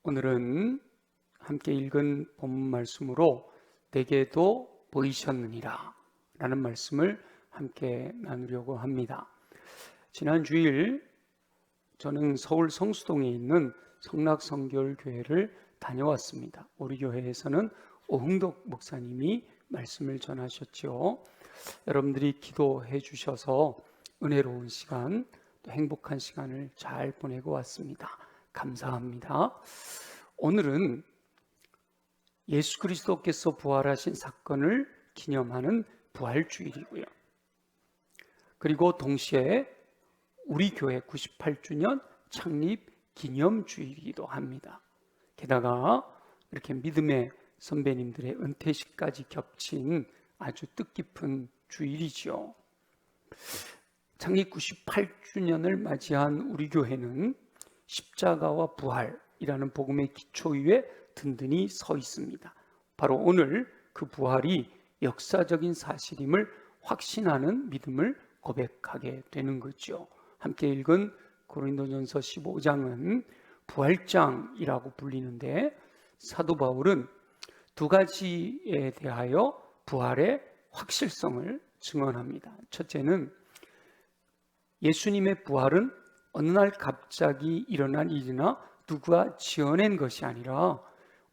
오늘은 함께 읽은 본문 말씀으로 내게도 보이셨느니라 라는 말씀을 함께 나누려고 합니다. 지난 주일 저는 서울 성수동에 있는 성락성결교회를 다녀왔습니다. 우리 교회에서는 오흥덕 목사님이 말씀을 전하셨죠. 여러분들이 기도해 주셔서 은혜로운 시간, 또 행복한 시간을 잘 보내고 왔습니다. 감사합니다. 오늘은 예수 그리스도께서 부활하신 사건을 기념하는 부활주일이고요. 그리고 동시에 우리 교회 98주년 창립 기념주일이기도 합니다. 게다가 이렇게 믿음의 선배님들의 은퇴식까지 겹친 아주 뜻깊은 주일이죠. 창립 98주년을 맞이한 우리 교회는 십자가와 부활이라는 복음의 기초 위에 든든히 서 있습니다. 바로 오늘 그 부활이 역사적인 사실임을 확신하는 믿음을 고백하게 되는 거죠. 함께 읽은 고린도전서 15장은 부활장이라고 불리는데, 사도 바울은 두 가지에 대하여 부활의 확실성을 증언합니다. 첫째는 예수님의 부활은 어느 날 갑자기 일어난 일이나 누가 지어낸 것이 아니라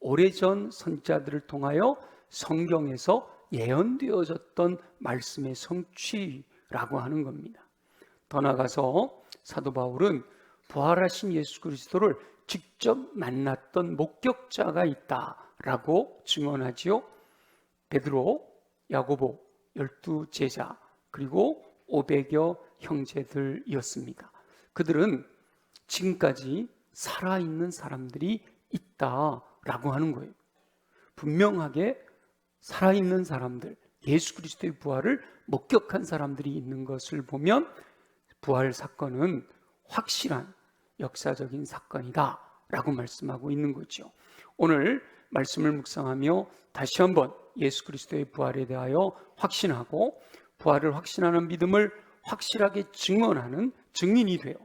오래전 선지자들을 통하여 성경에서 예언되어졌던 말씀의 성취라고 하는 겁니다. 더 나아가서 사도 바울은 부활하신 예수 그리스도를 직접 만났던 목격자가 있다라고 증언하지요. 베드로, 야고보, 12제자, 그리고 500여 형제들이었습니다. 그들은 지금까지 살아있는 사람들이 있다라고 하는 거예요. 분명하게 살아있는 사람들, 예수 그리스도의 부활을 목격한 사람들이 있는 것을 보면 부활 사건은 확실한 역사적인 사건이다 라고 말씀하고 있는 거죠. 오늘 말씀을 묵상하며 다시 한번 예수 그리스도의 부활에 대하여 확신하고 부활을 확신하는 믿음을 확실하게 증언하는 증인이 되어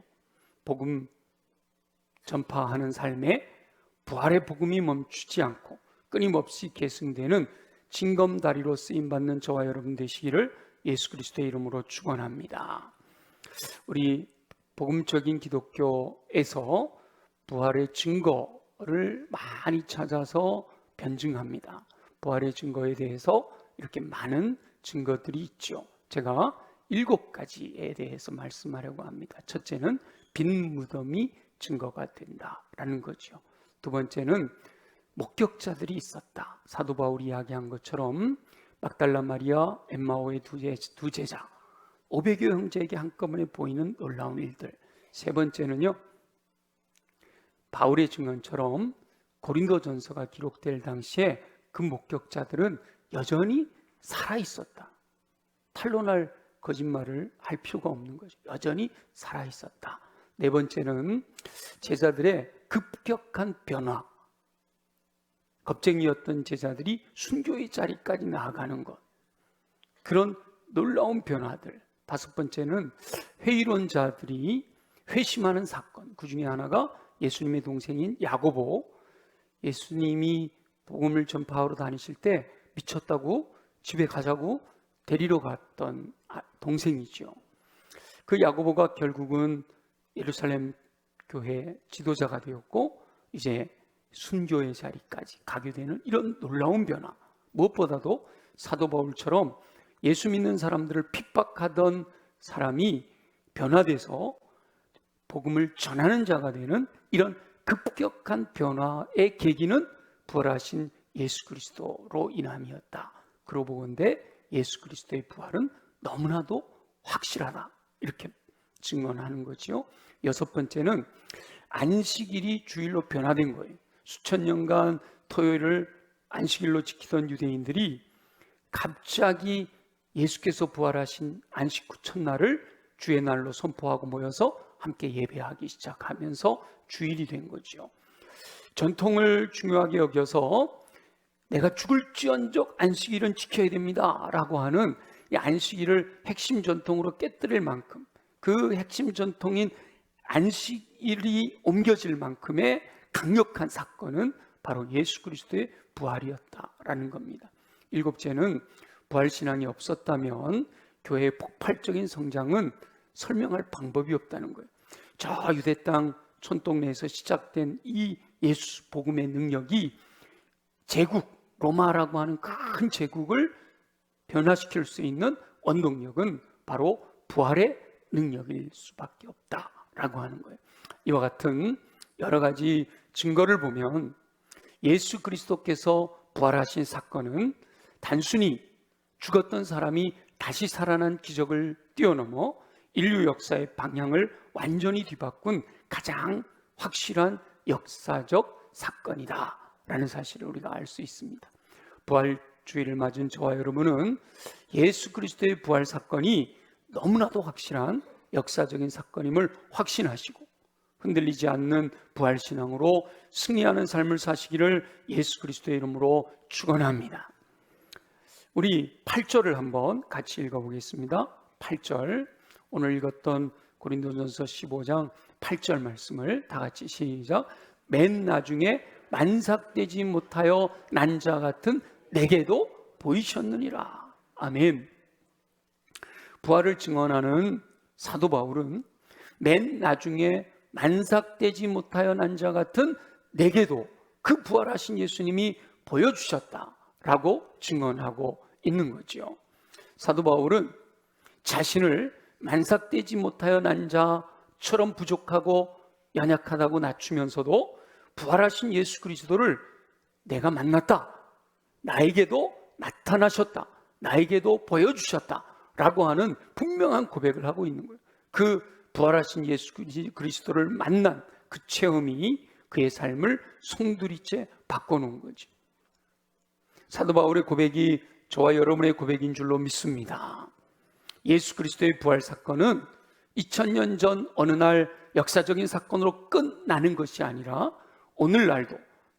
복음 전파하는 삶에 부활의 복음이 멈추지 않고 끊임없이 계승되는 징검다리로 쓰임받는 저와 여러분 되시기를 예수 그리스도의 이름으로 축원합니다. 우리 복음적인 기독교에서 부활의 증거를 많이 찾아서 변증합니다. 부활의 증거에 대해서 이렇게 많은 증거들이 있죠. 제가 7가지에 대해서 말씀하려고 합니다. 첫째는 빈 무덤이 증거가 된다라는 거죠. 두 번째는 목격자들이 있었다. 사도 바울이 이야기한 것처럼 막달라 마리아, 엠마오의 두 제자, 500여 형제에게 한꺼번에 보이는 놀라운 일들. 세 번째는요, 바울의 증언처럼 고린도전서가 기록될 당시에 그 목격자들은 여전히 살아있었다. 탄로날 거짓말을 할 필요가 없는 거죠. 여전히 살아있었다. 네 번째는 제자들의 급격한 변화, 겁쟁이였던 제자들이 순교의 자리까지 나아가는 것, 그런 놀라운 변화들. 다섯 번째는 회의론자들이 회심하는 사건. 그 중에 하나가 예수님의 동생인 야고보, 예수님이 복음을 전파하러 다니실 때 미쳤다고 집에 가자고 데리러 갔던 동생이죠. 그 야고보가 결국은 예루살렘 교회 지도자가 되었고 이제 순교의 자리까지 가게 되는 이런 놀라운 변화. 무엇보다도 사도 바울처럼 예수 믿는 사람들을 핍박하던 사람이 변화돼서 복음을 전하는 자가 되는 이런 급격한 변화의 계기는 부활하신 예수 그리스도로 인함이었다. 그러고 보건대 예수 그리스도의 부활은 너무나도 확실하다, 이렇게 증언하는 거죠. 여섯 번째는 안식일이 주일로 변화된 거예요. 수천 년간 토요일을 안식일로 지키던 유대인들이 갑자기 예수께서 부활하신 안식 후 첫날을 주의 날로 선포하고 모여서 함께 예배하기 시작하면서 주일이 된 거죠. 전통을 중요하게 여겨서 내가 죽을지언정 안식일은 지켜야 됩니다 라고 하는 이 안식일을 핵심 전통으로 깨뜨릴 만큼, 그 핵심 전통인 안식일이 옮겨질 만큼의 강력한 사건은 바로 예수 그리스도의 부활이었다라는 겁니다. 일곱째는 부활신앙이 없었다면 교회의 폭발적인 성장은 설명할 방법이 없다는 거예요. 저 유대 땅 촌동네에서 시작된 이 예수 복음의 능력이 제국, 로마라고 하는 큰 제국을 변화시킬 수 있는 원동력은 바로 부활의 능력일 수밖에 없다라고 하는 거예요. 이와 같은 여러 가지 증거를 보면 예수 그리스도께서 부활하신 사건은 단순히 죽었던 사람이 다시 살아난 기적을 뛰어넘어 인류 역사의 방향을 완전히 뒤바꾼 가장 확실한 역사적 사건이다 라는 사실을 우리가 알 수 있습니다. 부활주의를 맞은 저와 여러분은 예수 그리스도의 부활 사건이 너무나도 확실한 역사적인 사건임을 확신하시고 흔들리지 않는 부활신앙으로 승리하는 삶을 사시기를 예수 그리스도의 이름으로 축원합니다. 우리 8절을 한번 같이 읽어보겠습니다. 8절, 오늘 읽었던 고린도전서 15장 8절 말씀을 다 같이 시작. 맨 나중에 만삭되지 못하여 난 자 같은 내게도 보이셨느니라. 아멘. 부활을 증언하는 사도 바울은 맨 나중에 만삭되지 못하여 난 자 같은 내게도 그 부활하신 예수님이 보여주셨다라고 증언하고 있는 거죠. 사도 바울은 자신을 만삭되지 못하여 난 자처럼 부족하고 연약하다고 낮추면서도 부활하신 예수 그리스도를 내가 만났다, 나에게도 나타나셨다, 나에게도 보여주셨다 라고 하는 분명한 고백을 하고 있는 거예요. 그 부활하신 예수 그리스도를 만난 그 체험이 그의 삶을 송두리째 바꿔놓은 거죠. 사도 바울의 고백이 저와 여러분의 고백인 줄로 믿습니다. 예수 그리스도의 부활 사건은 2000년 전 어느 날 역사적인 사건으로 끝나는 것이 아니라 오늘날도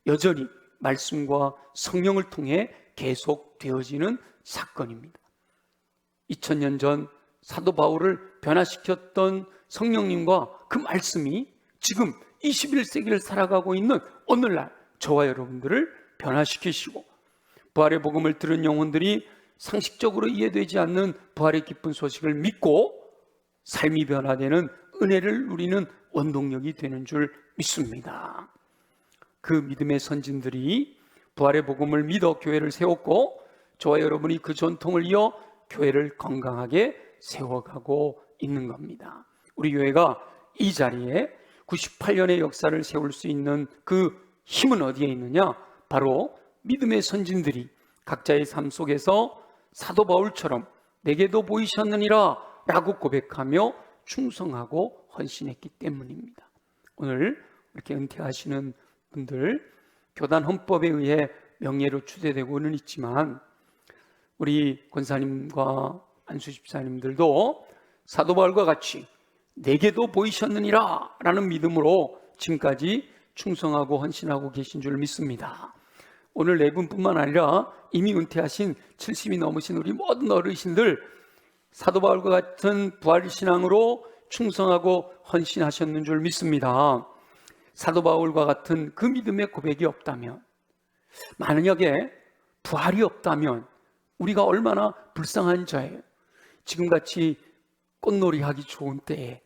여전히 말씀과 성령을 통해 계속되어지는 사건입니다. 2000년 전 사도 바울을 변화시켰던 성령님과 그 말씀이 지금 21세기를 살아가고 있는 오늘날 저와 여러분들을 변화시키시고 부활의 복음을 들은 영혼들이 상식적으로 이해되지 않는 부활의 기쁜 소식을 믿고 삶이 변화되는 은혜를 누리는 원동력이 되는 줄 믿습니다. 그 믿음의 선진들이 부활의 복음을 믿어 교회를 세웠고 저와 여러분이 그 전통을 이어 교회를 건강하게 세워가고 있는 겁니다. 우리 교회가 이 자리에 98년의 역사를 세울 수 있는 그 힘은 어디에 있느냐? 바로 믿음의 선진들이 각자의 삶 속에서 사도 바울처럼 내게도 보이셨느니라 라고 고백하며 충성하고 헌신했기 때문입니다. 오늘 이렇게 은퇴하시는 분들 교단 헌법에 의해 명예로 추대되고는 있지만 우리 권사님과 안수 집사님들도 사도 바울과 같이 내게도 보이셨느니라 라는 믿음으로 지금까지 충성하고 헌신하고 계신 줄 믿습니다. 오늘 네 분뿐만 아니라 이미 은퇴하신 70이 넘으신 우리 모든 어르신들 사도 바울과 같은 부활신앙으로 충성하고 헌신하셨는 줄 믿습니다. 사도 바울과 같은 그 믿음의 고백이 없다면, 만약에 부활이 없다면 우리가 얼마나 불쌍한 자예요. 지금같이 꽃놀이 하기 좋은 때에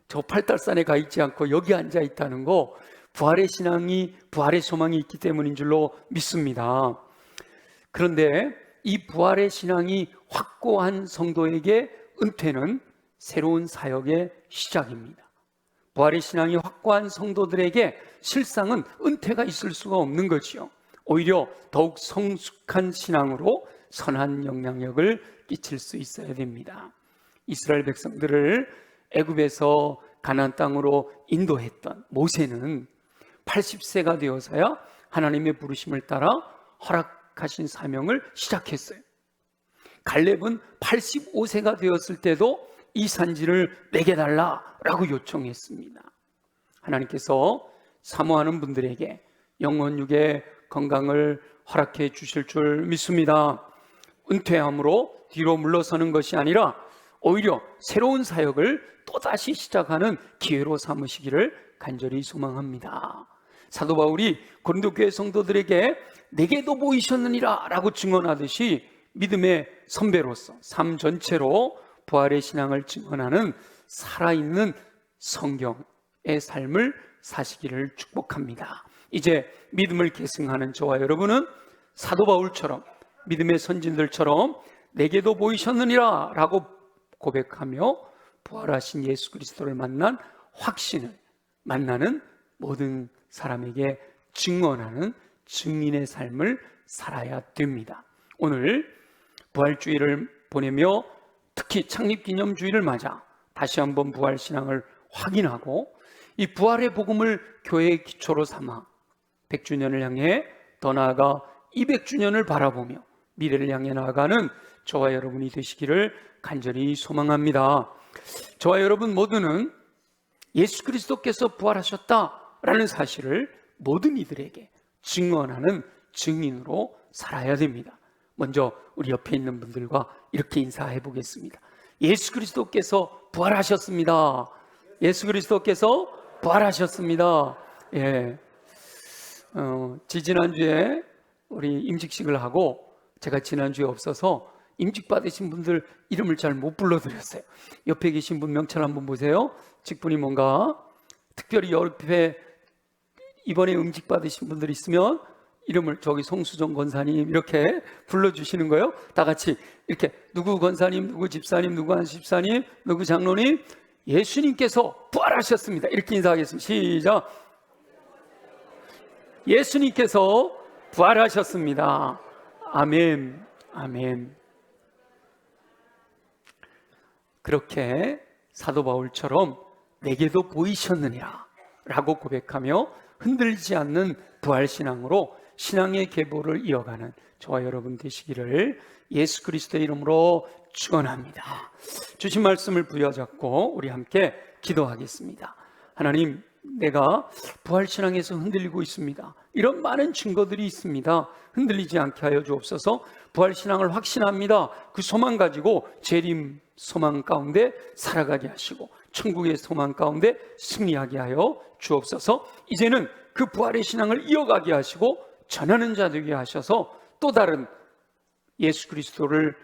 저 팔달산에 가 있지 않고 여기 앉아 있다는 거, 부활의 신앙이, 부활의 소망이 있기 때문인 줄로 믿습니다. 그런데 이 부활의 신앙이 확고한 성도에게 은퇴는 새로운 사역의 시작입니다. 부활의 신앙이 확고한 성도들에게 실상은 은퇴가 있을 수가 없는 거지요. 오히려 더욱 성숙한 신앙으로 선한 영향력을 끼칠 수 있어야 됩니다. 이스라엘 백성들을 애굽에서 가나안 땅으로 인도했던 모세는 80세가 되어서야 하나님의 부르심을 따라 허락하신 사명을 시작했어요. 갈렙은 85세가 되었을 때도 이 산지를 내게 달라라고 요청했습니다. 하나님께서 사모하는 분들에게 영혼육의 건강을 허락해 주실 줄 믿습니다. 은퇴함으로 뒤로 물러서는 것이 아니라 오히려 새로운 사역을 또다시 시작하는 기회로 삼으시기를 간절히 소망합니다. 사도 바울이 고린도 교회 성도들에게 내게도 보이셨느니라 라고 증언하듯이 믿음의 선배로서 삶 전체로 부활의 신앙을 증언하는 살아있는 성경의 삶을 사시기를 축복합니다. 이제 믿음을 계승하는 저와 여러분은 사도 바울처럼 믿음의 선진들처럼 내게도 보이셨느니라 라고 고백하며 부활하신 예수 그리스도를 만난 확신을 만나는 모든 사람에게 증언하는 증인의 삶을 살아야 됩니다. 오늘 부활주의를 보내며 특히 창립기념주의를 맞아 다시 한번 부활신앙을 확인하고 이 부활의 복음을 교회의 기초로 삼아 100주년을 향해 더 나아가 200주년을 바라보며 미래를 향해 나아가는 저와 여러분이 되시기를 간절히 소망합니다. 저와 여러분 모두는 예수 그리스도께서 부활하셨다라는 사실을 모든 이들에게 증언하는 증인으로 살아야 됩니다. 먼저 우리 옆에 있는 분들과 이렇게 인사해 보겠습니다. 예수 그리스도께서 부활하셨습니다. 예수 그리스도께서 부활하셨습니다. 예. 지지난주에 우리 임직식을 하고 제가 지난주에 없어서 임직 받으신 분들 이름을 잘 못 불러드렸어요. 옆에 계신 분 명찰 한번 보세요. 직분이 뭔가 특별히 옆에 이번에 임직 받으신 분들 있으면 이름을 저기 송수정 권사님 이렇게 불러주시는 거예요. 다 같이 이렇게 누구 권사님, 누구 집사님, 누구 한 집사님, 누구 장로님, 예수님께서 부활하셨습니다. 이렇게 인사하겠습니다. 시작. 예수님께서 부활하셨습니다. 아멘, 아멘. 그렇게 사도 바울처럼 내게도 보이셨느니라 라고 고백하며 흔들리지 않는 부활신앙으로 신앙의 계보를 이어가는 저와 여러분 되시기를 예수 그리스도의 이름으로 축원합니다. 주신 말씀을 부여잡고 우리 함께 기도하겠습니다. 하나님, 내가 부활신앙에서 흔들리고 있습니다. 이런 많은 증거들이 있습니다. 흔들리지 않게 하여 주옵소서. 부활신앙을 확신합니다. 그 소망 가지고 재림 소망 가운데 살아가게 하시고 천국의 소망 가운데 승리하게 하여 주옵소서. 이제는 그 부활의 신앙을 이어가게 하시고 전하는 자 되게 하셔서 또 다른 예수 그리스도를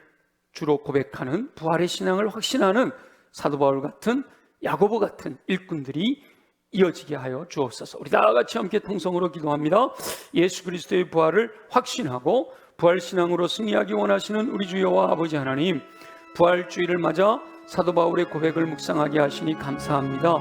주로 고백하는 부활의 신앙을 확신하는 사도 바울 같은 야고보 같은 일꾼들이 이어지게 하여 주옵소서. 우리 다 같이 함께 통성으로 기도합니다. 예수 그리스도의 부활을 확신하고 부활신앙으로 승리하기 원하시는 우리 주여와 아버지 하나님, 부활주의를 맞아 사도 바울의 고백을 묵상하게 하시니 감사합니다.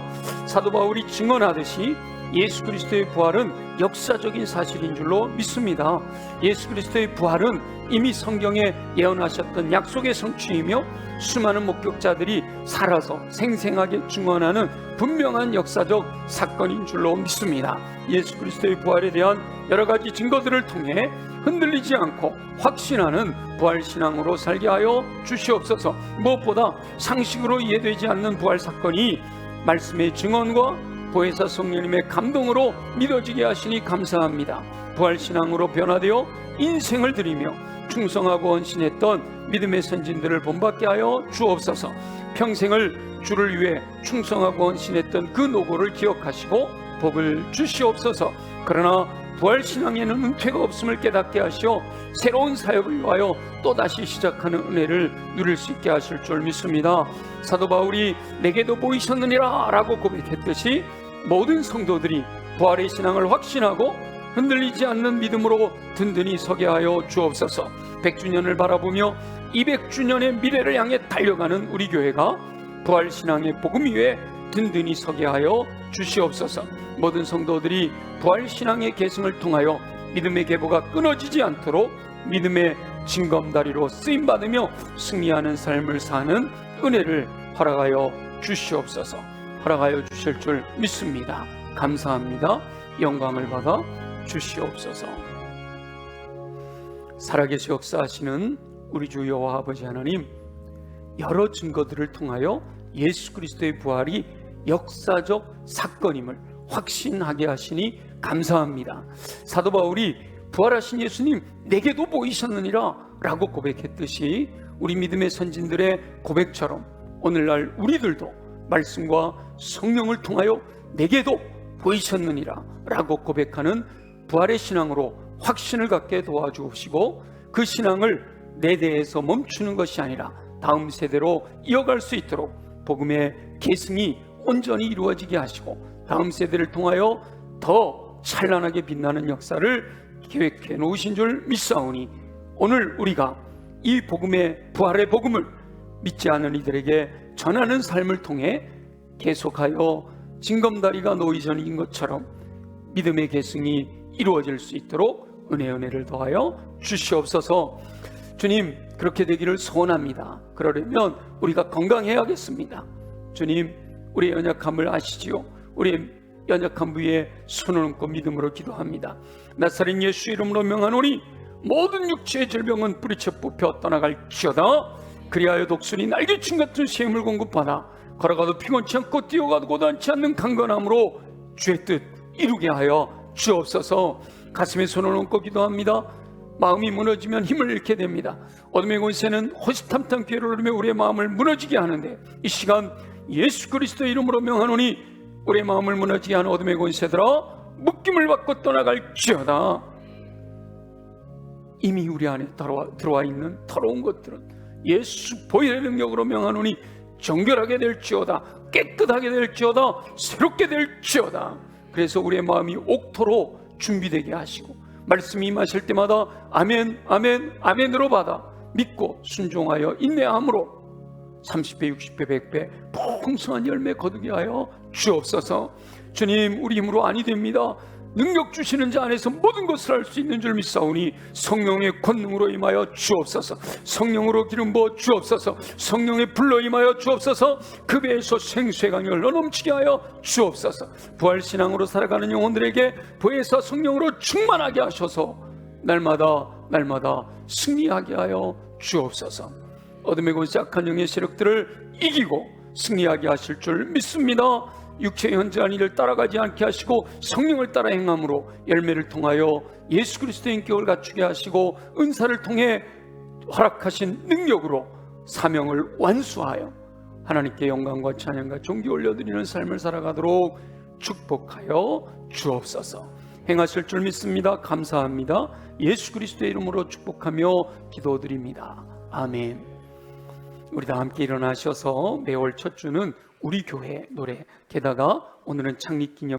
사도 바울이 증언하듯이 예수 그리스도의 부활은 역사적인 사실인 줄로 믿습니다. 예수 그리스도의 부활은 이미 성경에 예언하셨던 약속의 성취이며 수많은 목격자들이 살아서 생생하게 증언하는 분명한 역사적 사건인 줄로 믿습니다. 예수 그리스도의 부활에 대한 여러 가지 증거들을 통해 흔들리지 않고 확신하는 부활신앙으로 살게 하여 주시옵소서. 무엇보다 상식으로 이해되지 않는 부활 사건이 말씀의 증언과 보혜사 성령님의 감동으로 믿어지게 하시니 감사합니다. 부활신앙으로 변화되어 인생을 드리며 충성하고 헌신했던 믿음의 선진들을 본받게 하여 주옵소서. 평생을 주를 위해 충성하고 헌신했던 그 노고를 기억하시고 복을 주시옵소서. 그러나 부활신앙에는 은퇴가 없음을 깨닫게 하시어 새로운 사역을 위하여 또다시 시작하는 은혜를 누릴 수 있게 하실 줄 믿습니다. 사도 바울이 내게도 보이셨느니라 라고 고백했듯이 모든 성도들이 부활의 신앙을 확신하고 흔들리지 않는 믿음으로 든든히 서게 하여 주옵소서. 100주년을 바라보며 200주년의 미래를 향해 달려가는 우리 교회가 부활신앙의 복음 위에 든든히 서게 하여 주시옵소서. 모든 성도들이 부활신앙의 계승을 통하여 믿음의 계보가 끊어지지 않도록 믿음의 징검다리로 쓰임받으며 승리하는 삶을 사는 은혜를 허락하여 주시옵소서. 허락하여 주실 줄 믿습니다. 감사합니다. 영광을 받아 주시옵소서. 살아계시 역사하시는 우리 주 여호와 아버지 하나님, 여러 증거들을 통하여 예수 그리스도의 부활이 역사적 사건임을 확신하게 하시니 감사합니다. 사도 바울이 부활하신 예수님 내게도 보이셨느니라 라고 고백했듯이 우리 믿음의 선진들의 고백처럼 오늘날 우리들도 말씀과 성령을 통하여 내게도 보이셨느니라 라고 고백하는 부활의 신앙으로 확신을 갖게 도와주시고, 그 신앙을 내 대에서 멈추는 것이 아니라 다음 세대로 이어갈 수 있도록 복음의 계승이 온전히 이루어지게 하시고, 다음 세대를 통하여 더 찬란하게 빛나는 역사를 계획해 놓으신 줄 믿사오니, 오늘 우리가 이 복음의 부활의 복음을 믿지 않은 이들에게 전하는 삶을 통해 계속하여 징검다리가 놓이 전인 것처럼 믿음의 계승이 이루어질 수 있도록 은혜를 더하여 주시옵소서. 주님, 그렇게 되기를 소원합니다. 그러려면 우리가 건강해야겠습니다. 주님, 우리의 연약함을 아시지요. 우리의 연약한 부위에 손을 얹고 믿음으로 기도합니다. 나사렛 예수 이름으로 명하노니 모든 육체의 질병은 뿌리쳐 뽑혀 떠나갈지어다. 그리하여 독수리 날개춤 같은 셈을 공급받아 걸어가도 피곤치 않고 뛰어가도 고단치 않는 강건함으로 주의 뜻 이루게 하여 주옵소서. 가슴에 손을 얹고 기도합니다. 마음이 무너지면 힘을 잃게 됩니다. 어둠의 권세는 호시탐탐 괴를 누르며 우리의 마음을 무너지게 하는데, 이 시간 예수 그리스도 이름으로 명하노니 우리의 마음을 무너지게 하는 어둠의 권세들아, 묶임을 받고 떠나갈지어다. 이미 우리 안에 들어와 있는 더러운 것들은 예수 보혈의 능력으로 명하노니 정결하게 될지어다, 깨끗하게 될지어다, 새롭게 될지어다. 그래서 우리의 마음이 옥토로 준비되게 하시고, 말씀이 임하실 때마다 아멘 아멘 아멘으로 받아 믿고 순종하여 인내함으로 30배 60배 100배 풍성한 열매 거두게 하여 주옵소서. 주님, 우리 힘으로 아니 됩니다. 능력 주시는 자 안에서 모든 것을 할 수 있는 줄 믿사오니 성령의 권능으로 임하여 주옵소서. 성령으로 기름 부어 주옵소서. 성령의 불로 임하여 주옵소서. 그 배에서 생수의 강이 흘러 넘치게 하여 주옵소서. 부활신앙으로 살아가는 영혼들에게 부에서 성령으로 충만하게 하셔서 날마다 승리하게 하여 주옵소서. 어둠의 권세 악한 영의 세력들을 이기고 승리하게 하실 줄 믿습니다. 육체의 현저한 일을 따라가지 않게 하시고 성령을 따라 행함으로 열매를 통하여 예수 그리스도의 인격을 갖추게 하시고, 은사를 통해 허락하신 능력으로 사명을 완수하여 하나님께 영광과 찬양과 존귀 올려드리는 삶을 살아가도록 축복하여 주옵소서. 행하실 줄 믿습니다. 감사합니다. 예수 그리스도의 이름으로 축복하며 기도드립니다. 아멘. 우리 다 함께 일어나셔서 매월 첫 주는 우리 교회 노래, 게다가 오늘은 창립기념